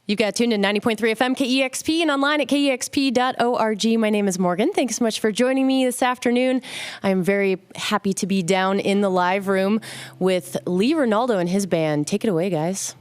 You've got tuned in 90.3 FM, KEXP, and online at KEXP.org. My name is Morgan. Thanks so much for joining me this afternoon. I'm very happy to be down in the live room with Lee Ranaldo and his band. Take it away, guys.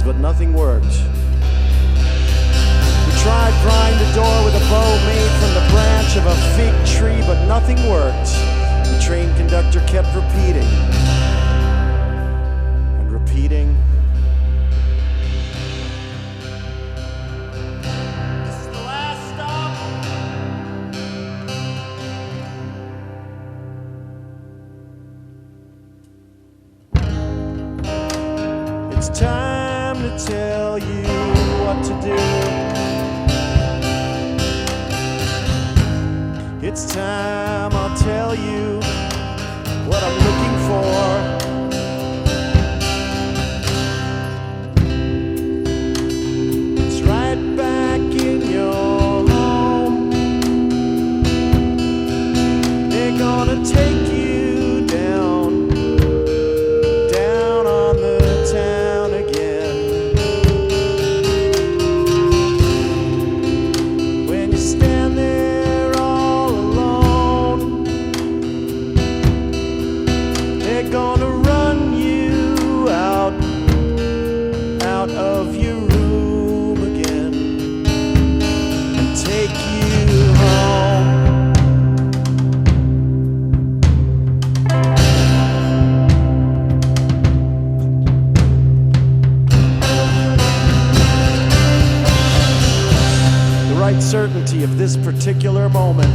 But nothing worked. We tried prying the door with a bow made from the branch of a fig tree, but nothing worked. The train conductor kept repeating and repeating. This is the last stop. It's time to tell you what to do. It's time I'll tell you what I'm looking for. It's right back in your home. They're gonna take you down, down on the town again. When you stand there all alone, outright certainty of this particular moment.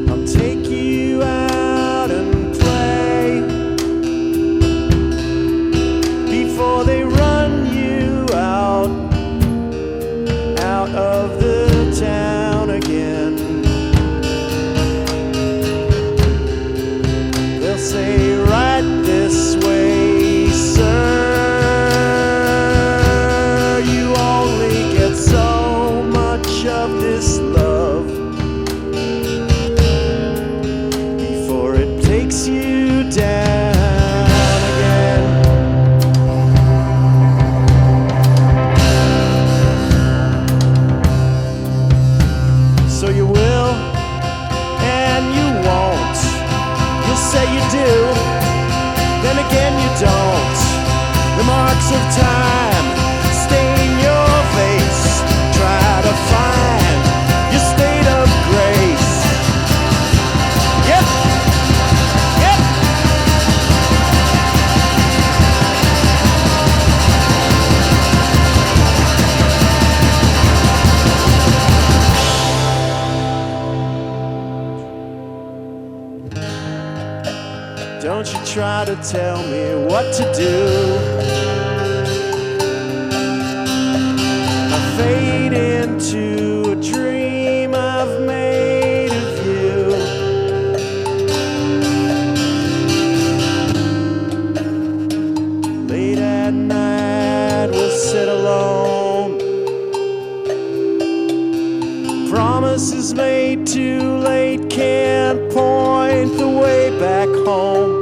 I'll take you out and play before they run you out of the town again. They'll say, right this way, sir. You only get so much of this love before it takes you down again. So you will and you won't. You'll say you do, then again you don't. The marks of time stain your face. Try to find your state of grace. Yep, yep. Don't you try to tell me what to do. I fade into a dream I've made of you. Late at night we'll sit alone. Promises made too late can't point the way back home.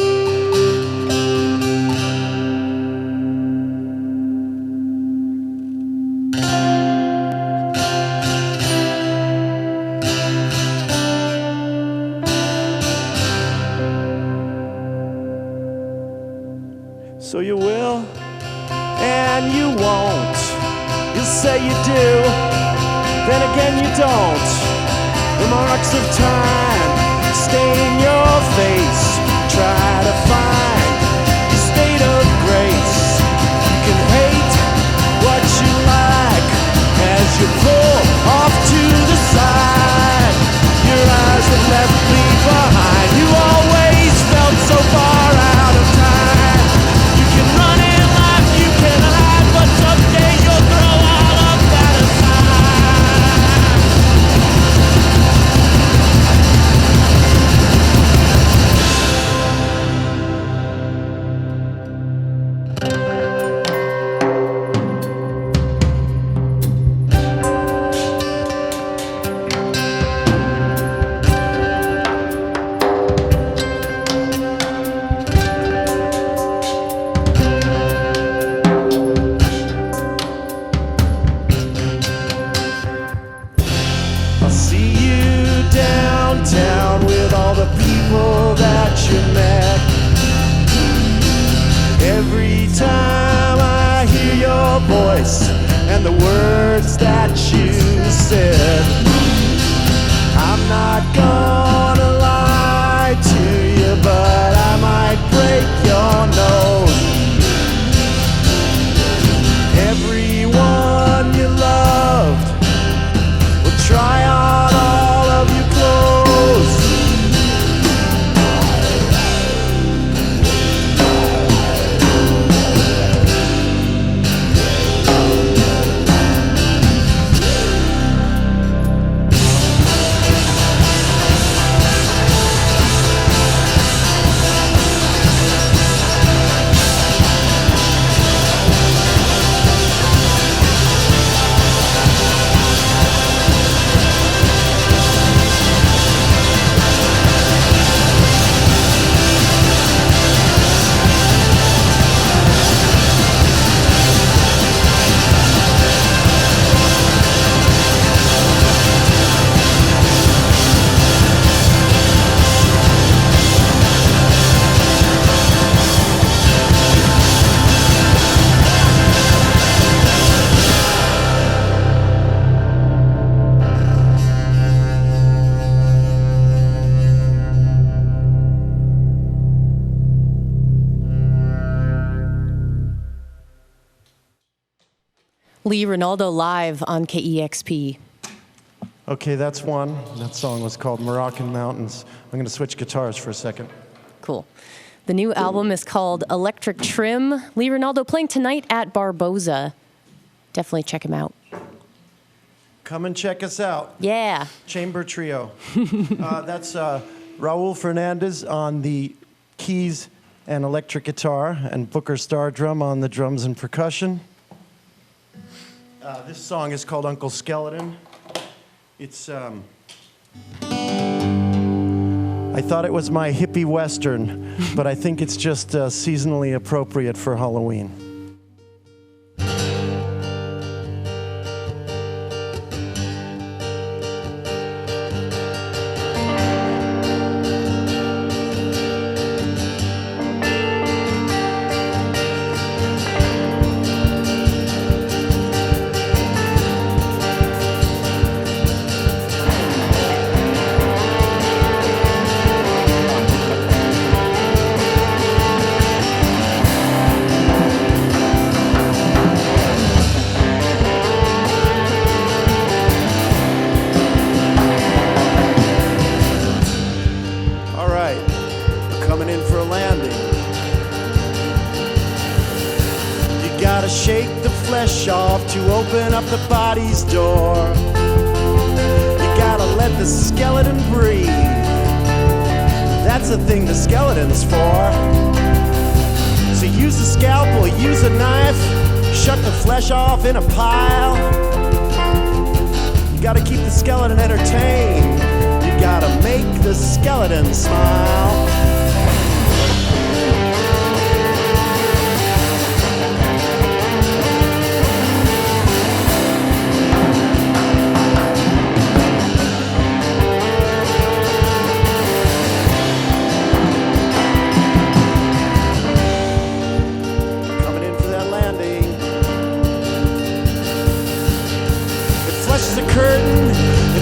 So you will and you won't. You'll say you do, then again you don't. The marks of time stain your face. Try to find your state of grace. You can hate what you like as you pull off to the side. Your eyes have left me behind. You always felt so far out of time. You can run in life, you can hide, but someday you'll throw all of that aside. I'll see you downtown with all the people that you met. Every time I hear your voice and the words that you said, I'm not gonna lie to you, but I might break your nose. Everyone you loved will try on all of your clothes. Lee Ranaldo live on KEXP. Okay, that's one. That song was called Moroccan Mountains. I'm going to switch guitars for a second. Cool. The new album is called Electric Trim. Lee Ranaldo playing tonight at Barboza. Definitely check him out. Come and check us out. Yeah. Chamber Trio. That's Raul Fernandez on the keys and electric guitar, and Booker Stardrum on the drums and percussion. This song is called Uncle Skeleton. It's, I thought it was my hippie western, but I think it's just seasonally appropriate for Halloween. To open up the body's door, you gotta let the skeleton breathe. That's the thing the skeleton's for. So use a scalpel, use a knife, shuck the flesh off in a pile. You gotta keep the skeleton entertained. You gotta make the skeleton smile.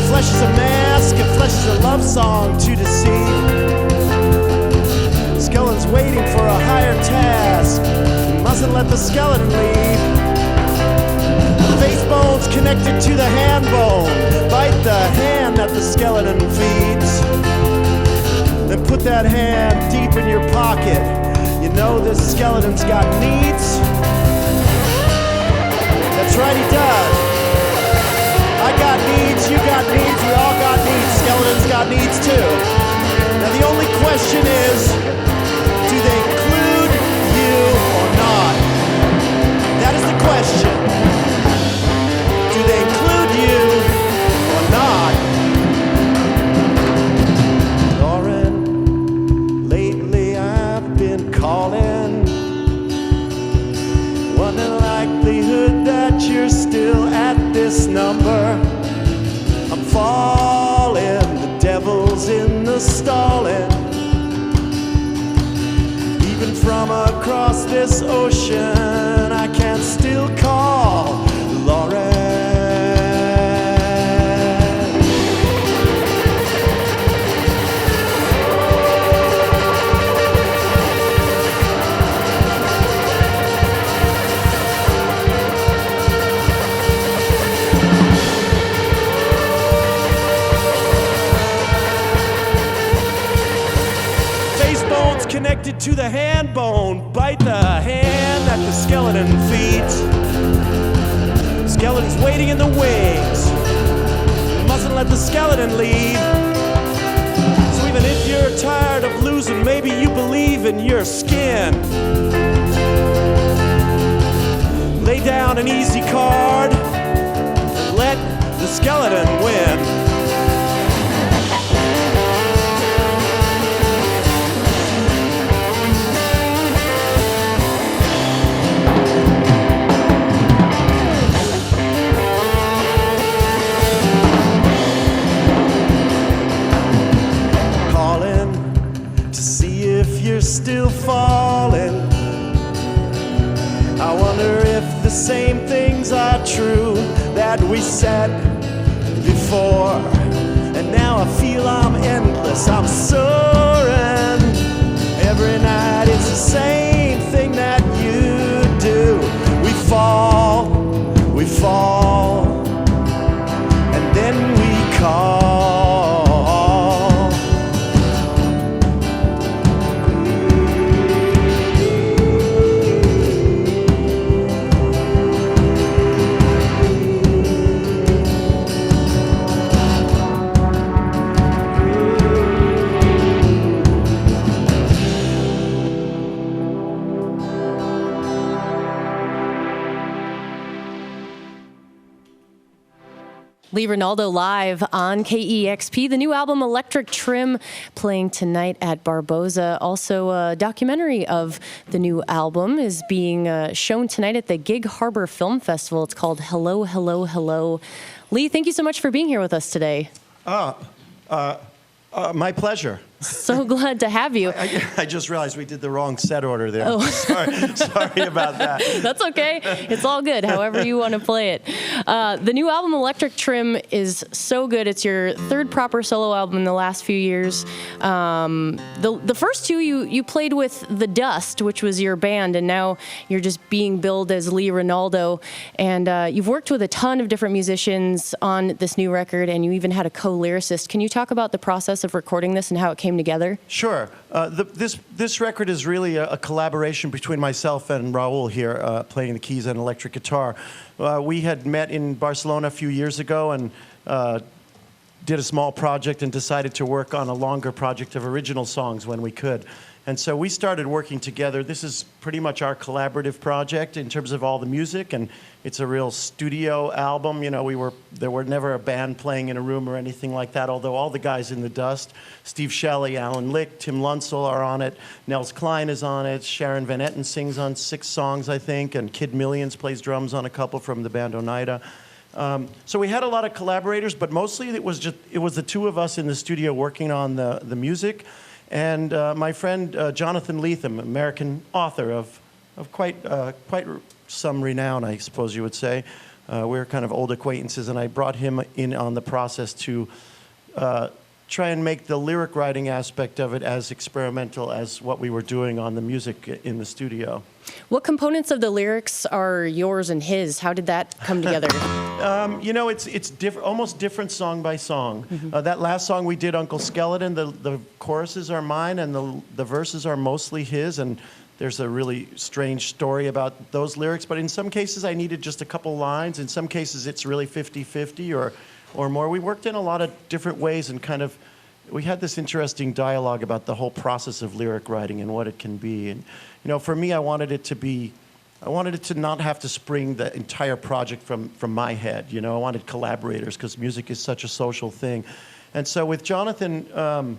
Flesh is a mask, and flesh is a love song to deceive. The skeleton's waiting for a higher task. You mustn't let the skeleton leave. The face bone's connected to the hand bone. Bite the hand that the skeleton feeds. Then put that hand deep in your pocket. You know this skeleton's got needs. That's right, he does. I got needs, you got needs, we all got needs. Skeletons got needs too. Now the only question is, do they include you or not? That is the question. Do they include you or not? Lauren, lately I've been calling. One in likelihood that you're still at this number. I'm falling, the devil's in the stalling. Even from across this ocean, I can still call Lauren. Connected to the hand bone, bite the hand that the skeleton feeds. Skeleton's waiting in the wings. You mustn't let the skeleton leave. So even if you're tired of losing, maybe you believe in your skin. Lay down an easy card and let the skeleton win. Still falling. I wonder if the same things are true that we said before. And now I feel I'm endless, I'm soaring. Every night it's the same thing that you do. We fall Ranaldo live on KEXP. The new album Electric Trim playing tonight at Barboza. Also, a documentary of the new album is being shown tonight at the Gig Harbor Film Festival. It's called Hello, Hello, Hello. Lee, thank you so much for being here with us today. My pleasure. So glad to have you. I just realized we did the wrong set order there. Oh. Sorry about that. That's okay. It's all good, however you want to play it. The new album, Electric Trim, is so good. It's your third proper solo album in the last few years. The first two you played with The Dust, which was your band, and now you're just being billed as Lee Ranaldo. And you've worked with a ton of different musicians on this new record, and you even had a co-lyricist. Can you talk about the process of recording this and how it came together? Sure. This record is really a collaboration between myself and Raul here, playing the keys and electric guitar. We had met in Barcelona a few years ago and did a small project and decided to work on a longer project of original songs when we could. And so we started working together. This is pretty much our collaborative project in terms of all the music, and it's a real studio album. You know, there were never a band playing in a room or anything like that, although all the guys in The Dust, Steve Shelley, Alan Lick, Tim Lunsell are on it, Nels Klein is on it, Sharon Van Etten sings on 6 songs, I think, and Kid Millions plays drums on a couple from the band Oneida. So we had a lot of collaborators, but mostly it was the two of us in the studio working on the music. And my friend Jonathan Lethem, American author of quite some renown, I suppose you would say. We're kind of old acquaintances, and I brought him in on the process to try and make the lyric writing aspect of it as experimental as what we were doing on the music in the studio. What components of the lyrics are yours and his? How did that come together? You know, it's almost different song by song. Mm-hmm. That last song we did, Uncle Skeleton, the choruses are mine and the verses are mostly his, and there's a really strange story about those lyrics. But in some cases I needed just a couple lines. In some cases it's really 50-50 or more. We worked in a lot of different ways and we had this interesting dialogue about the whole process of lyric writing and what it can be. And, you know, for me, I wanted it to not have to spring the entire project from my head. You know, I wanted collaborators because music is such a social thing. And so with Jonathan,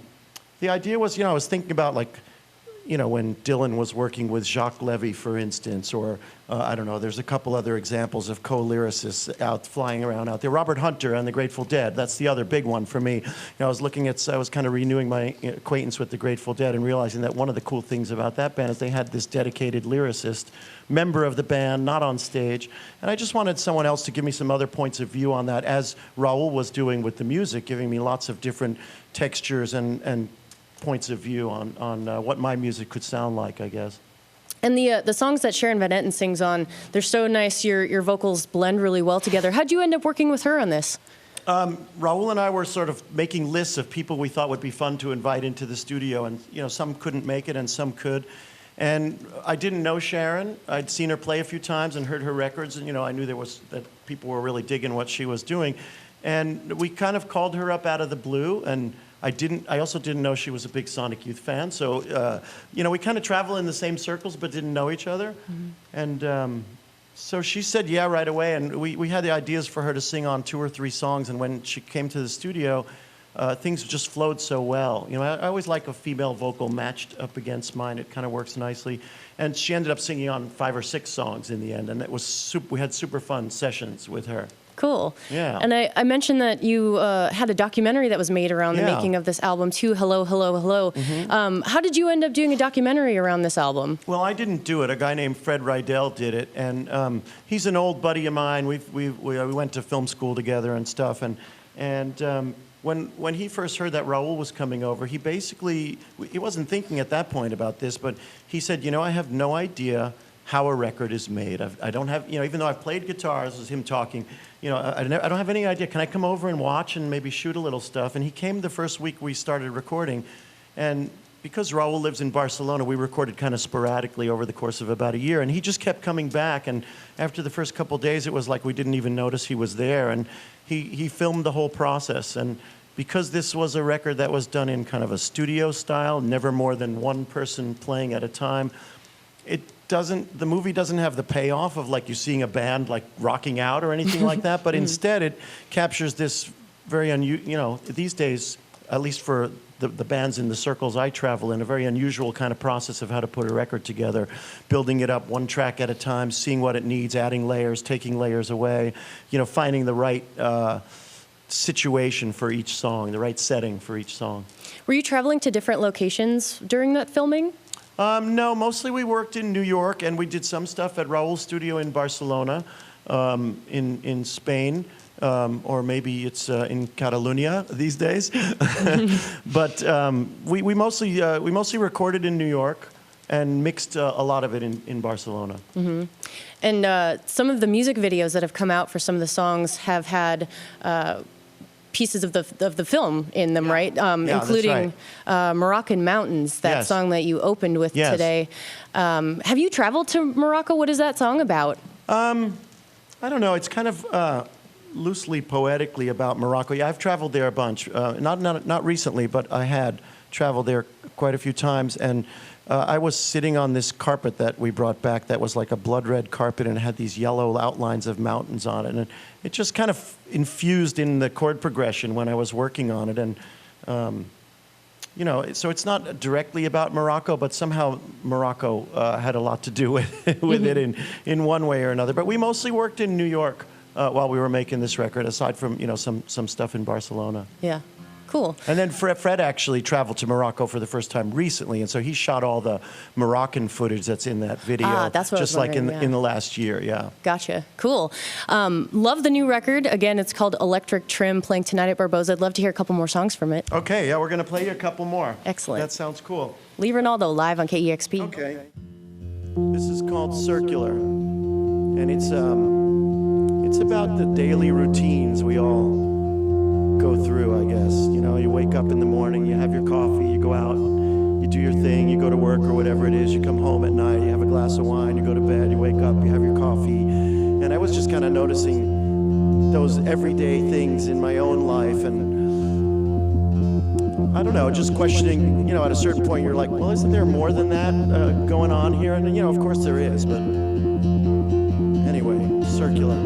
the idea was, you know, I was thinking about when Dylan was working with Jacques Levy, for instance, or I don't know, there's a couple other examples of co-lyricists flying around out there. Robert Hunter and the Grateful Dead, that's the other big one for me. You know, I was kind of renewing my acquaintance with the Grateful Dead and realizing that one of the cool things about that band is they had this dedicated lyricist, member of the band, not on stage. And I just wanted someone else to give me some other points of view on that, as Raul was doing with the music, giving me lots of different textures and points of view on what my music could sound like, I guess. And the songs that Sharon Van Etten sings on, they're so nice. Your vocals blend really well together. How'd you end up working with her on this? Raul and I were sort of making lists of people we thought would be fun to invite into the studio, and you know, some couldn't make it and some could. And I didn't know Sharon. I'd seen her play a few times and heard her records, and you know, I knew that people were really digging what she was doing. And we kind of called her up out of the blue, and I also didn't know she was a big Sonic Youth fan, so you know, we kind of travel in the same circles but didn't know each other. Mm-hmm. And so she said yeah right away, and we had the ideas for her to sing on 2 or 3 songs, and when she came to the studio, things just flowed so well. You know, I always like a female vocal matched up against mine. It kind of works nicely. And she ended up singing on 5 or 6 songs in the end, and we had super fun sessions with her. Cool. Yeah. And I mentioned that you had a documentary that was made around the making of this album too, Hello, Hello, Hello. Mm-hmm. How did you end up doing a documentary around this album? Well, I didn't do it. A guy named Fred Rydell did it, and he's an old buddy of mine. We went to film school together and stuff, and when he first heard that Raul was coming over, he wasn't thinking at that point about this, but he said, you know, I have no idea how a record is made. I don't have, you know, even though I've played guitar, this is him talking, you know, I don't have any idea. Can I come over and watch and maybe shoot a little stuff? And he came the first week we started recording, and because Raul lives in Barcelona, we recorded kind of sporadically over the course of about a year, and he just kept coming back, and after the first couple days, it was like we didn't even notice he was there, and he filmed the whole process. And because this was a record that was done in kind of a studio style, never more than one person playing at a time, the movie doesn't have the payoff of like you seeing a band like rocking out or anything like that, but instead it captures this very these days, at least for the bands in the circles I travel in, a very unusual kind of process of how to put a record together, building it up one track at a time, seeing what it needs, adding layers, taking layers away, finding the right situation for each song, the right setting for each song. Were you traveling to different locations during that filming? No, mostly we worked in New York, and we did some stuff at Raul's studio in Barcelona, in Spain, or maybe it's in Catalunya these days. But we mostly recorded in New York and mixed a lot of it in Barcelona. Mm-hmm. And some of the music videos that have come out for some of the songs have had pieces of the film in them, right? Including right. Moroccan Mountains, that song that you opened with today. Have you traveled to Morocco? What is that song about? I don't know. It's kind of loosely poetically about Morocco. Yeah, I've traveled there a bunch. Not recently, but I had traveled there quite a few times. And I was sitting on this carpet that we brought back that was like a blood red carpet and it had these yellow outlines of mountains on it. And it just kind of infused in the chord progression when I was working on it. And, so it's not directly about Morocco, but somehow Morocco had a lot to do with it in one way or another. But we mostly worked in New York while we were making this record, aside from, some stuff in Barcelona. Yeah. Cool. And then Fred actually traveled to Morocco for the first time recently, and so he shot all the Moroccan footage that's in that video. That's what just I was like in the last year, yeah. Gotcha. Cool. Love the new record. Again, it's called Electric Trim, playing tonight at Barboza. I'd love to hear a couple more songs from it. Okay, yeah, we're going to play you a couple more. Excellent. That sounds cool. Lee Ranaldo, live on KEXP. Okay. This is called Circular, and it's about the daily routines we all go through, I guess. You wake up in the morning, you have your coffee, you go out, you do your thing, you go to work or whatever it is, you come home at night, you have a glass of wine, you go to bed, you wake up, you have your coffee. And I was just kind of noticing those everyday things in my own life, and I don't know, just questioning, at a certain point you're like, well, isn't there more than that going on here? And, of course there is, but anyway, Circular.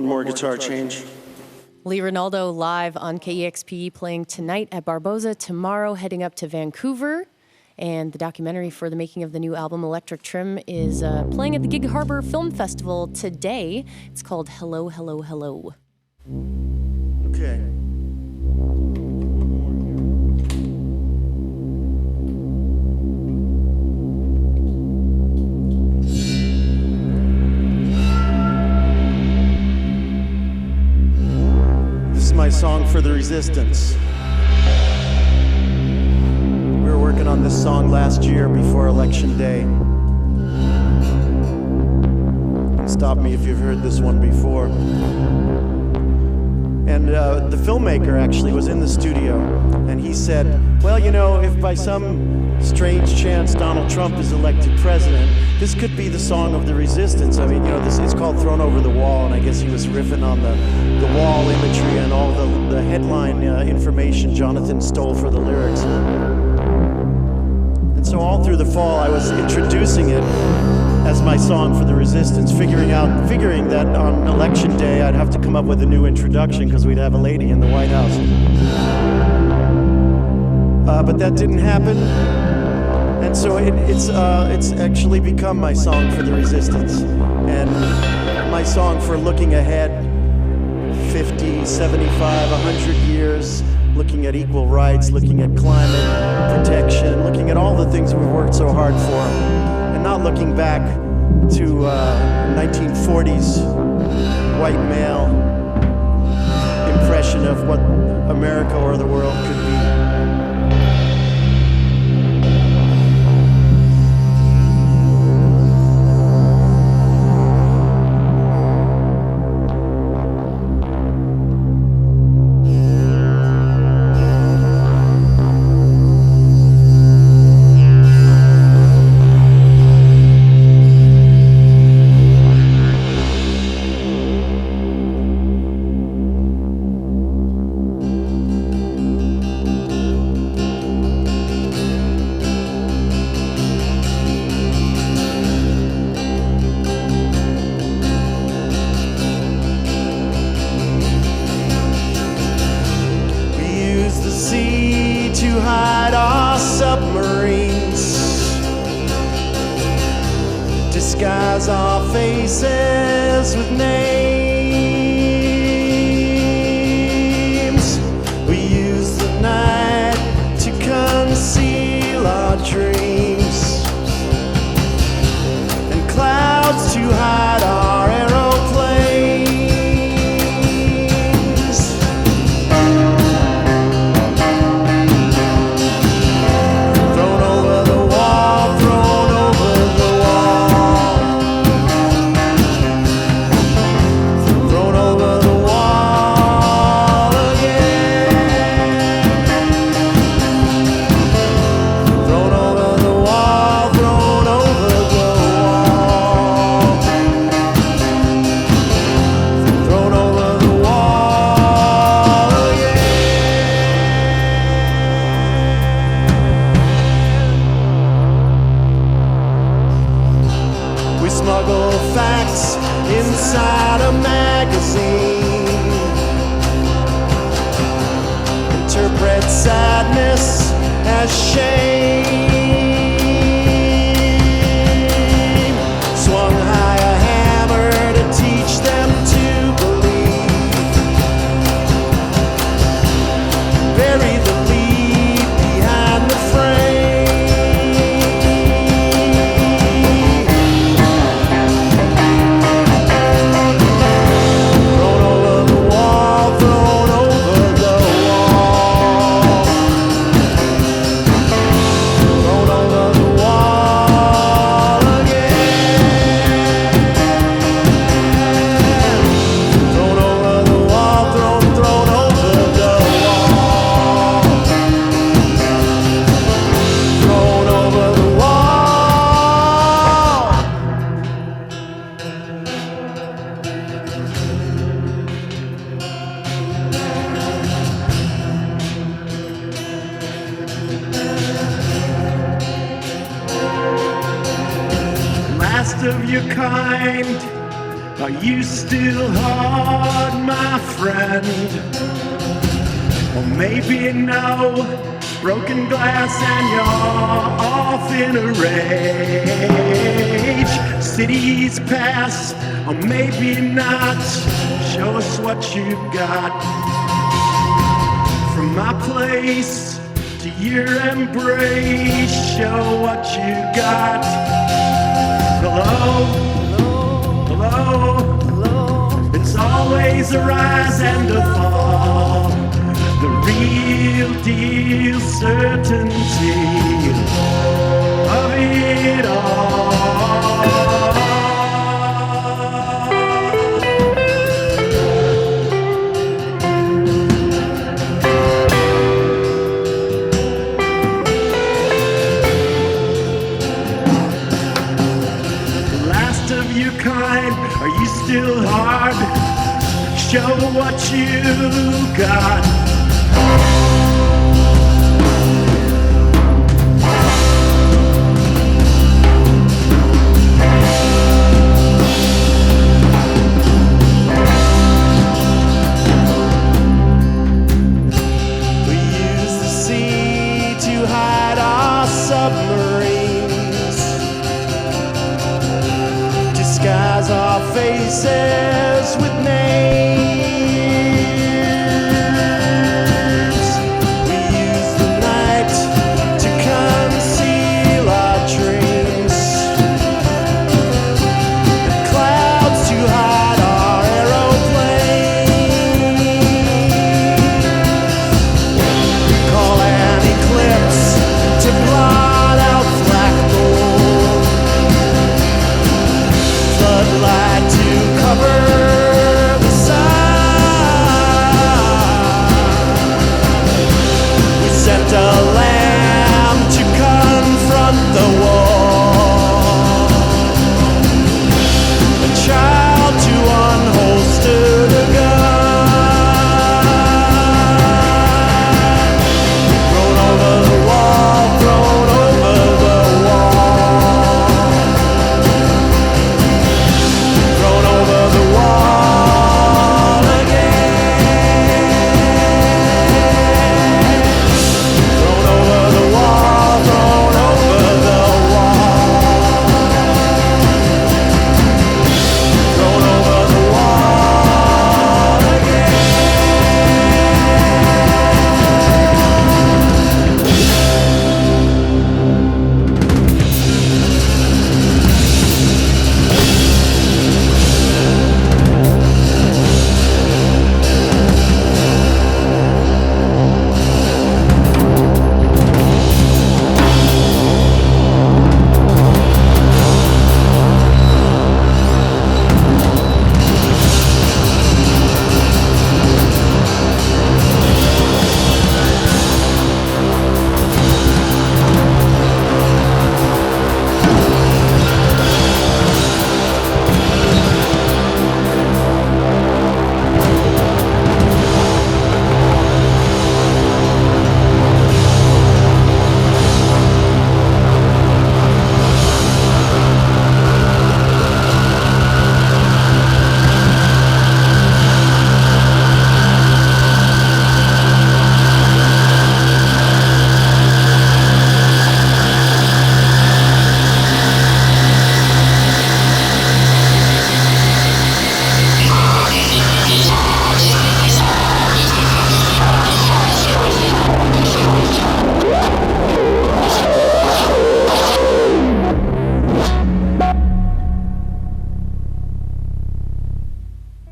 One more guitar change. Lee Ranaldo live on KEXP, playing tonight at Barboza, tomorrow heading up to Vancouver. And the documentary for the making of the new album, Electric Trim, is playing at the Gig Harbor Film Festival today. It's called Hello, Hello, Hello. Okay. This is my song for the resistance. We were working on this song last year before Election Day. Stop me if you've heard this one before. And the filmmaker actually was in the studio, and he said, well, you know, if by some strange chance Donald Trump is elected president, this could be the song of the resistance. I mean, you know, it's called Thrown Over the Wall, and I guess he was riffing on the wall imagery and all the headline information Jonathan stole for the lyrics. And so all through the fall, I was introducing it as my song for the resistance, figuring that on Election Day I'd have to come up with a new introduction because we'd have a lady in the White House. But that didn't happen, and so it's actually become my song for the resistance, and my song for looking ahead 50, 75, 100 years, looking at equal rights, looking at climate protection, looking at all the things we've worked so hard for, and not looking back to 1940s white male impression of what America or the world could be. Disguise our faces with names. We use the night to conceal our dreams, and clouds to hide our aeroplanes. Thrown over the wall, thrown over the wall. Smuggle facts inside a magazine, interpret sadness as shame, swung high a hammer to teach them to believe, bury the lead behind the frame. Of your kind, Are you still hard, my friend? Or maybe no, broken glass and you're off in a rage. Cities pass, or maybe not. Show us what you got. From my place to your embrace, show what you got. Hello, hello, hello. It's always a rise and a fall. The real deal certainty of it all. Are you still hard? Show what you got. We use the sea to hide our submarines, disguise our faces with names. We use the night to conceal our dreams, and clouds to hide our aeroplanes. We call an eclipse to blot out black gold, floodlight to cover the sun. We sent a lamb to confront the war, a child to unholster the gun. Thrown over the wall, thrown over the wall, thrown over the wall again. Thrown over the wall, thrown over the wall, thrown over the wall again.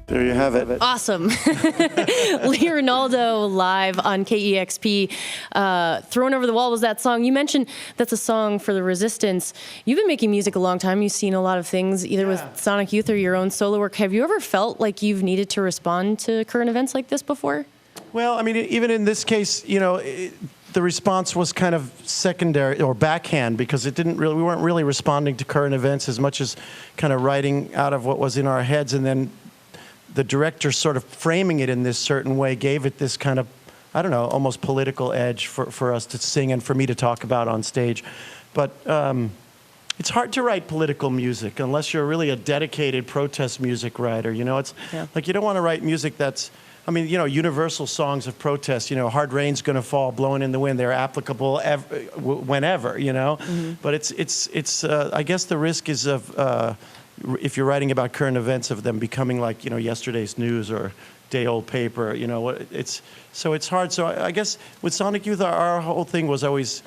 There you have it. Awesome. Ranaldo live on KEXP. Thrown Over the Wall was that song. You mentioned that's a song for the Resistance. You've been making music a long time. You've seen a lot of things, either with Sonic Youth or your own solo work. Have you ever felt like you've needed to respond to current events like this before? Well, I mean, even in this case, you know, the response was kind of secondary or backhand because we weren't really responding to current events as much as kind of writing out of what was in our heads, and then the director sort of framing it in this certain way gave it this kind of, I don't know, almost political edge for us to sing and for me to talk about on stage. But it's hard to write political music unless you're really a dedicated protest music writer. You know, it's like you don't want to write music that's, I mean, you know, universal songs of protest, you know, hard rain's going to fall, blowing in the wind, they're applicable whenever, you know. But it's I guess the risk is of, if you're writing about current events, of them becoming like, you know, yesterday's news or day-old paper, you know. It's hard. So I guess with Sonic Youth, our whole thing was always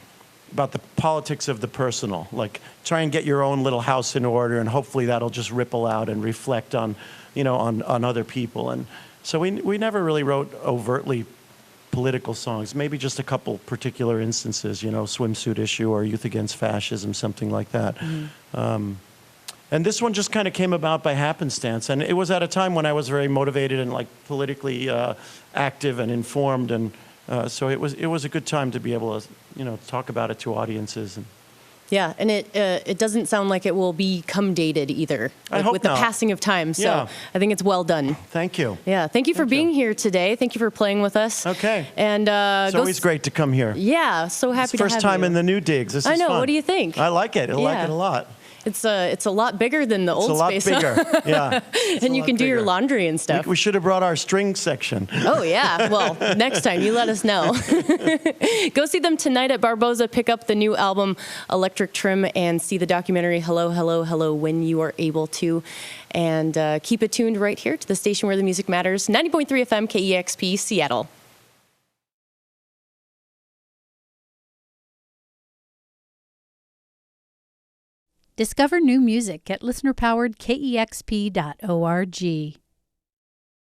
about the politics of the personal. Like, try and get your own little house in order, and hopefully that'll just ripple out and reflect on, you know, on other people. And so we never really wrote overtly political songs, maybe just a couple particular instances, you know, Swimsuit Issue or Youth Against Fascism, something like that. And this one just kind of came about by happenstance. And it was at a time when I was very motivated and like politically active and informed. And so it was a good time to be able to, you know, talk about it to audiences. Yeah, and it doesn't sound like it will become dated either, I hope with not. the passing of time. So Yeah. I think it's well done. Thank you. Yeah, thank you for being here today. Thank you for playing with us. Okay. And It's always great to come here. Yeah, so happy to have you. First time in the new digs. This is I know. fun. What do you think? I like it. I like Yeah. it a lot. It's a lot bigger than the It's old a lot space. bigger. Yeah. And you can do your laundry and stuff. We should have brought our string section. Oh, yeah. Well, next time, you let us know. Go see them tonight at Barboza. Pick up the new album, Electric Trim, and see the documentary, Hello, Hello, Hello, when you are able to. And keep it tuned right here to the station where the music matters, 90.3 FM, KEXP, Seattle. Discover new music at listener-powered KEXP.org.